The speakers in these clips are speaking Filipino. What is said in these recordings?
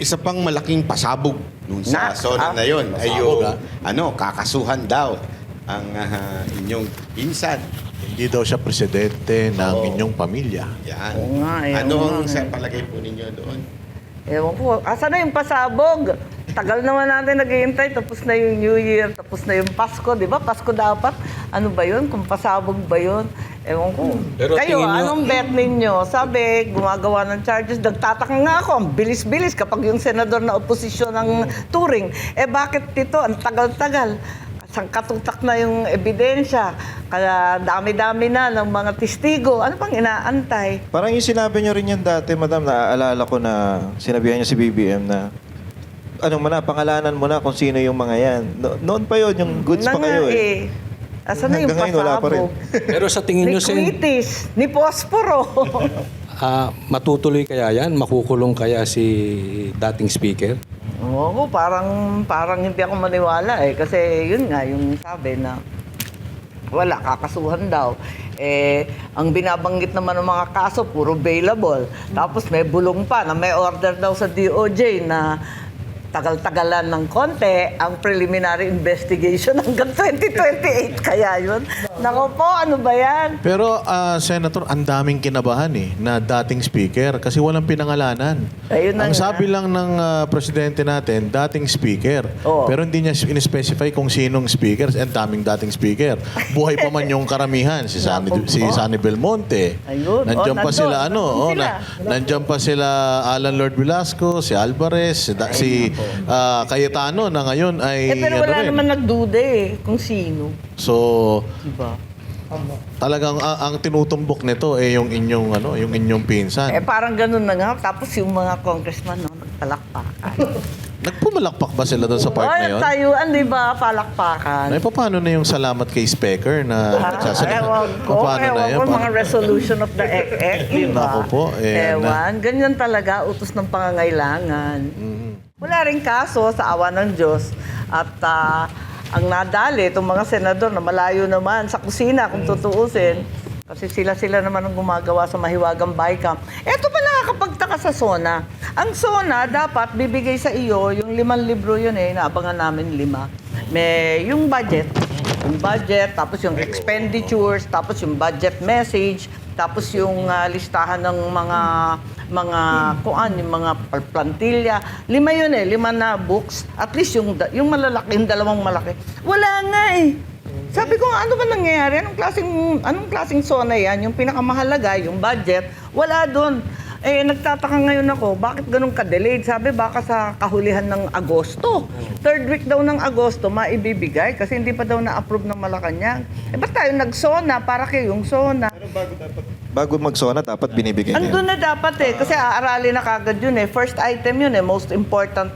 Isa pang malaking pasabog nung sa zona na yon ay yung kakasuhan daw ang inyong pinsan. Hindi daw siya presidente ng inyong pamilya. Yan. Oo nga, Anong sa palagay po ninyo doon? Ewan ko, asa na yung pasabog? Tagal naman natin naghihintay, tapos na yung New Year, tapos na yung Pasko, di ba? Pasko dapat. Ano ba yun? Kung pasabog ba yun? Ewan ko. Pero Kayo, tingin nyo- anong bet ninyo? Sabi, gumagawa ng charges. Nagtataka nga ako, ang bilis-bilis kapag yung senador na oposisyon ng Turing. Bakit ito? Ang tagal-tagal. Sangkatutak na yung ebidensya. Kaya dami-dami na ng mga testigo. Ano pang inaantay? Parang yung sinabi niyo rin yan dati, madam, naaalala ko na sinabihan niyo si BBM na pangalanan mo na kung sino yung mga yan. Noon pa yon yung goods pa kayo eh. Asan na yung Hanggang ngayon, wala pa rin. pasabog? Pero sa tingin nyo, Sen, Liquitis, ni Posporo. matutuloy kaya yan? Makukulong kaya si dating speaker? Oo, parang hindi ako maniwala eh. Kasi yun nga, yung sabi na wala, kakasuhan daw. Ang binabanggit naman ng mga kaso, puro bailable. Tapos may bulong pa na may order daw sa DOJ na tagal-tagalan ng konti ang preliminary investigation hanggang 2028. Kaya yun. Nako po, ano ba yan? Pero, Senator, ang daming kinabahan na dating speaker kasi walang pinangalanan. Ayun na Ang nga. sabi lang ng presidente natin, dating speaker. Oo. Pero hindi niya in-specify kung sinong speaker. Ang daming dating speaker. Buhay pa man yung karamihan. Si Sunny Belmonte. Ayun. Nandiyan pa nandun. sila, Nandun sila. nandiyan pa sila Alan Lord Velasco, si Alvarez, si Cayetano na ngayon ay Pero wala rin. naman nagduda kung sino. So, Diba? talagang ang tinutumbok nito yung inyong pinsan. Parang ganun na nga. Tapos yung mga congressman, nagpalakpakan. Nagpumalakpak ba sila doon sa part na yun? Tayuan, di ba? Palakpakan. Ay, paano na yung salamat kay Speaker na nagsasalita? Ewan ko. Paano na Ewan yun? ko, mga resolution of the EC, di ba? Naku po, Ewan. Ganyan talaga, utos ng pangangailangan. Wala rin kaso sa awa ng Diyos. At ang nadali, itong mga senador na malayo naman sa kusina, kung tutuusin, kasi sila naman ang gumagawa sa Mahiwagang BICAM. Ito pa nakakapagtaka sa SONA. Ang SONA, dapat bibigay sa iyo, yung 5 libro yun naabangan namin 5. May yung budget, tapos yung expenditures, tapos yung budget message, tapos yung listahan ng mga yung mga plantilla. 5 yun 5 na books. At least yung malalaki, yung 2 malaki. Wala nga Sabi ko, ano ba nangyayari? Anong klaseng SONA yan? Yung pinakamahalaga, yung budget, wala doon. Nagtataka ngayon ako, bakit ganun ka-delayed? Sabi, baka sa kahulihan ng Agosto. 3rd week daw ng Agosto, maibibigay kasi hindi pa daw na-approve ng Malacanang. Ba't tayo nag-SONA? Para kayong SONA. Bago mag-SONA, dapat binibigyan niya. Andun na dapat kasi aaralin na kagad yun First item yun most important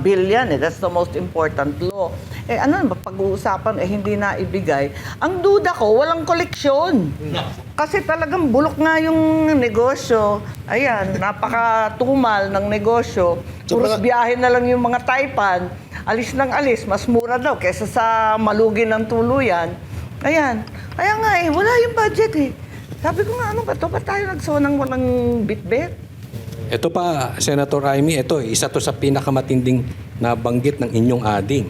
bill yan That's the most important law. Ano ba pag-uusapan hindi na ibigay. Ang duda ko, walang koleksyon. Kasi talagang bulok nga yung negosyo. Ayan, napakatumal ng negosyo. Puros biyahe na lang yung mga Taipan. Alis ng alis, mas mura daw kesa sa malugi ng tuluyan. Ayan. Kaya nga wala yung budget Sabi ko nga, ano ba ito? Ba't tayo nagsonang walang bit-bit? Ito pa, Senator Amy, isa to sa pinakamatinding nabanggit ng inyong ading.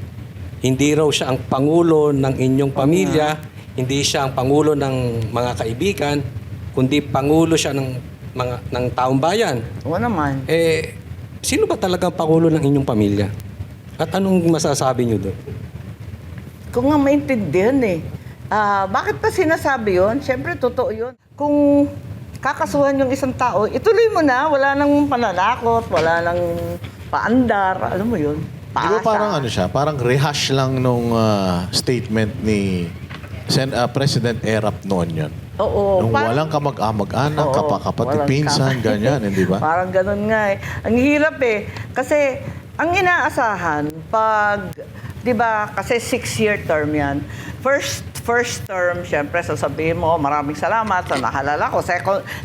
Hindi raw siya ang pangulo ng inyong pamilya, hindi siya ang pangulo ng mga kaibigan, kundi pangulo siya ng taong bayan. Oo naman. Sino ba talagang pangulo ng inyong pamilya? At anong masasabi niyo doon? Kung nga maintindihan bakit pa sinasabi yun? Siyempre, totoo yun. Kung kakasuhan yung isang tao, ituloy mo na. Wala nang pananakot, wala nang paandar. Alam mo yun? Di ba parang parang rehash lang nung statement ni President Erap noon yun. Oo. Nung walang kamag-anak, Oo, kapatid, walang pinsan, ganyan, hindi ba? Parang ganun nga Ang hirap Kasi, ang inaasahan, pag, di ba, kasi 6-year term yan, first first term, syempre, sasabihin mo, maraming salamat sa nahalala ko.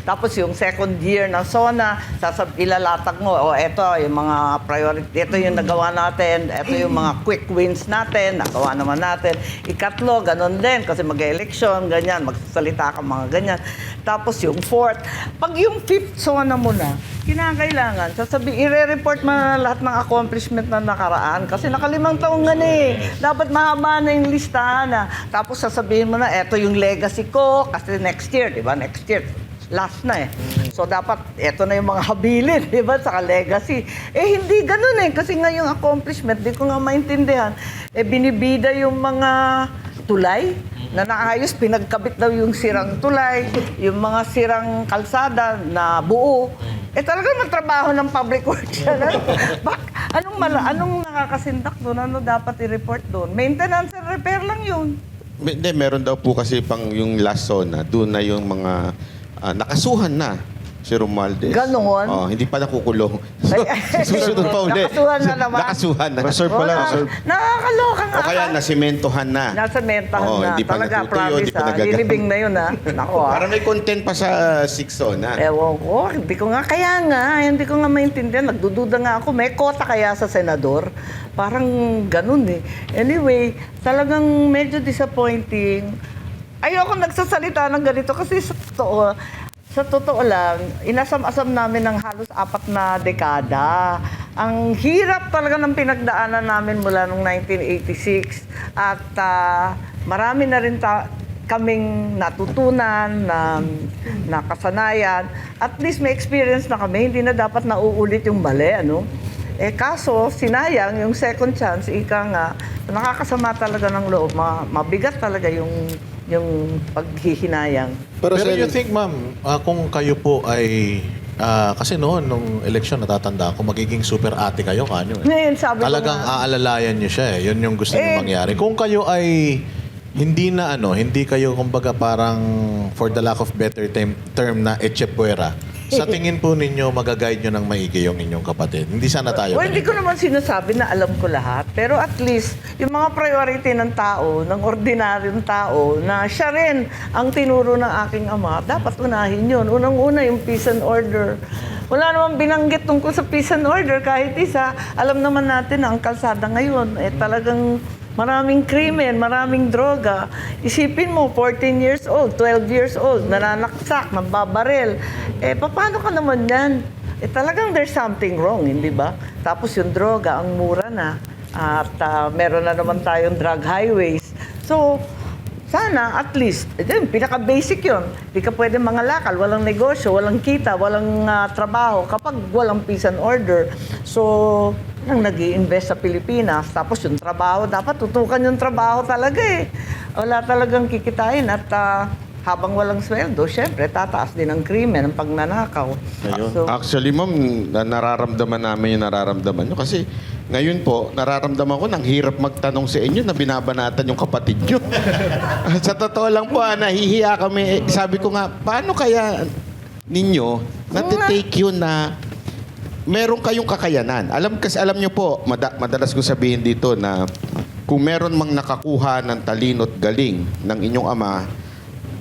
Tapos yung second year ng SONA, ilalatag mo, eto yung mga priority, ito yung nagawa natin, eto yung mga quick wins natin, nagawa naman natin. Ikatlo, ganun din, kasi mag-election, ganyan, magsasalita ka mga ganyan. Tapos yung fourth, pag yung fifth SONA mo na, kinakailangan, i-report mo na lahat ng accomplishment na nakaraan. Kasi nakalimang taong nga dapat mahaba na yung listahan na. Tapos sasabihin mo na, eto yung legacy ko, kasi next year, di ba? Next year, last na So dapat, eto na yung mga habilin, di ba? Saka legacy. Hindi ganun kasi nga yung accomplishment, di ko nga maintindihan. Binibida yung mga tulay na naayos, pinagkabit daw yung sirang tulay, yung mga sirang kalsada na buo. Talagang magtrabaho ng public works yan. Anong nakakasindak doon? Ano dapat i-report doon? Maintenance and repair lang yun. Hindi, meron daw po kasi pang yung last SONA, doon na yung mga nakasuhan na si Romualdez. Ganon? Hindi pa nakukulong. Susunod pa uli. Nakasuhan na naman. Nakasuhan na. Reserve pa lang. Reserve. Nakakaloka nga. O kaya nasimentohan na. Nasementahan na. Hindi pa Talaga, natutuyo, promise hindi pa nagagamit. Lilibing na yun Nako Parang may content pa sa 6 SONA. Ewan ko. Hindi ko nga maintindihan. Nagdududa nga ako. May kota kaya sa senador? Parang ganun Anyway, talagang medyo disappointing. Ayoko nagsasalita ng ganito kasi sa totoo lang, inasam-asam namin ng halos 4 na dekada. Ang hirap talaga ng pinagdaanan namin mula noong 1986 at marami na rin kaming natutunan na kasanayan. At least may experience na kami, hindi na dapat nauulit yung mali, kaso, sinayang yung second chance, nakakasama talaga ng loob. Mabigat talaga yung paghihinayang. Pero you think, ma'am, kung kayo po ay... kasi noon, nung eleksyon, natatanda ako, magiging super ate kayo, kanyo Ngayon, sabi ko Talagang nga, aalalayan nyo siya Yun yung gusto nyo mangyari. Kung kayo ay hindi kayo, kumbaga parang, for the lack of better term na echepuera, sa tingin po ninyo, magaguide nyo ng maigi yung inyong kapatid. Hindi sana tayo. hindi ko naman sinasabi na alam ko lahat. Pero at least, yung mga priority ng tao, ng ordinaryong tao, na siya rin ang tinuro ng aking ama, dapat unahin yun. Unang-una yung peace and order. Wala namang binanggit tungkol sa peace and order kahit isa. Alam naman natin na ang kalsada ngayon, talagang maraming krimen, maraming droga. Isipin mo, 14 years old, 12 years old, nananaksak, nababaril. Paano ka naman yan? Talagang there's something wrong, hindi ba? Tapos yung droga, ang mura na. At meron na naman tayong drug highways. So, sana at least, pinaka-basic yun. Hindi ka pwede mangalakal, walang negosyo, walang kita, walang trabaho kapag walang peace and order. So, nang nag-i-invest sa Pilipinas, tapos yung trabaho, dapat tutukan yung trabaho talaga Wala talagang kikitain at habang walang sweldo, syempre, tataas din ang krimen, ang pagnanakaw. So, Actually, ma'am, nararamdaman namin yung nararamdaman nyo. Kasi ngayon po, nararamdaman ko, nang hirap magtanong sa inyo na binabanatan yung kapatid nyo. Sa totoo lang po, nahihiya kami. Sabi ko nga, paano kaya ninyo natitake yun na meron kayong kakayanan? Alam nyo po, madalas ko sabihin dito na kung meron mang nakakuha ng talino't galing ng inyong ama,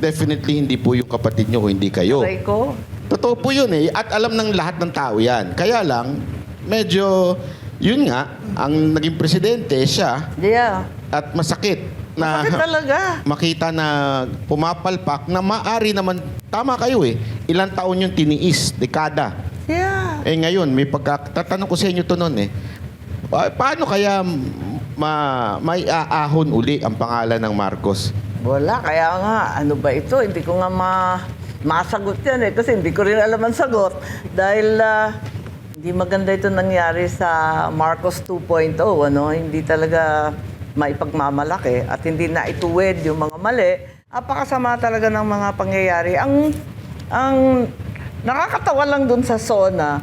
definitely hindi po yung kapatid nyo, hindi kayo. aray ko. Totoo po yun At alam ng lahat ng tao yan. Kaya lang, medyo, yun nga, ang naging presidente siya. Yeah. At masakit na Bakit talaga? makita na pumapalpak na maari naman, tama kayo ilang taon yung tiniis, dekada. Yeah. Ngayon, may tatanong ko sa inyo to noon paano kaya may aahon uli ang pangalan ng Marcos? Wala, kaya nga, ano ba ito? Hindi ko nga masagot yan kasi hindi ko rin alam ang sagot. Dahil hindi maganda ito nangyari sa Marcos 2.0, Hindi talaga maipagmamalaki at hindi na ituwid yung mga mali. Apakasama talaga ng mga pangyayari. Ang nakakatawa lang dun sa SONA,